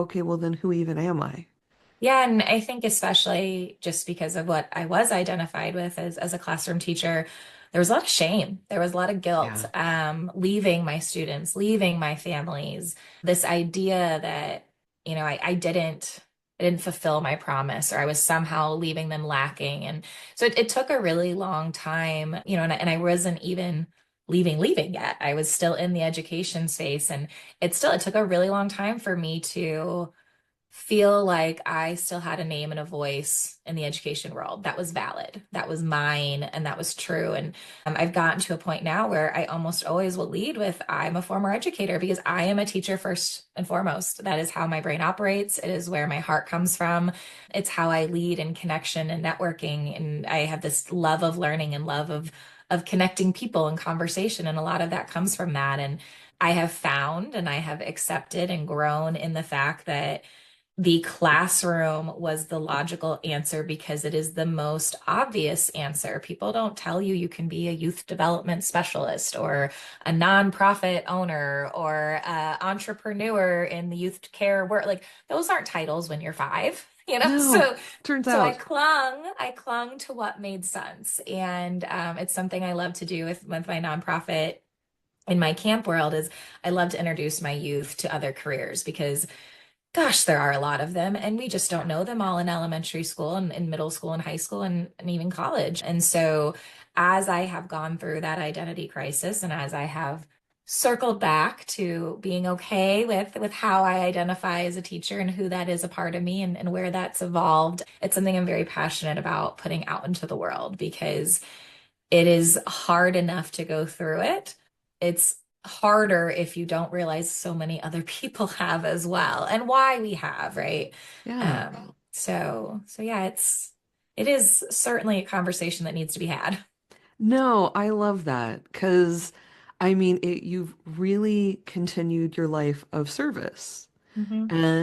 okay, well then who even am I? Yeah, and I think especially just because of what I was identified with as a classroom teacher, there was a lot of shame. There was a lot of guilt, Yeah. leaving my students, leaving my families. This idea that, I didn't fulfill my promise, or I was somehow leaving them lacking. And so it took a really long time, and I wasn't even leaving yet. I was still in the education space, and it took a really long time for me to feel like I still had a name and a voice in the education world that was valid, that was mine, and that was true. And I've gotten to a point now where I almost always will lead with, I'm a former educator because I am a teacher first and foremost. That is how my brain operates. It is where my heart comes from. It's how I lead in connection and networking. And I have this love of learning and love of connecting people and conversation. And a lot of that comes from that. And I have found and I have accepted and grown in the fact that the classroom was the logical answer because it is the most obvious answer. People don't tell you you can be a youth development specialist or a nonprofit owner or entrepreneur in the youth care work. Like those aren't titles when you're five, you know? No, So turns so out. I clung to what made sense. And it's something I love to do with my nonprofit in my camp world is I love to introduce my youth to other careers because gosh, there are a lot of them, and we just don't know them all in elementary school and in middle school and high school and even college. And so, as I have gone through that identity crisis, and as I have circled back to being okay with how I identify as a teacher and who that is a part of me and where that's evolved, it's something I'm very passionate about putting out into the world because it is hard enough to go through it. It's harder if you don't realize so many other people have as well and why we have, right? Yeah. So yeah, it is certainly a conversation that needs to be had. No, I love that because I mean, you've really continued your life of service. Mhm. And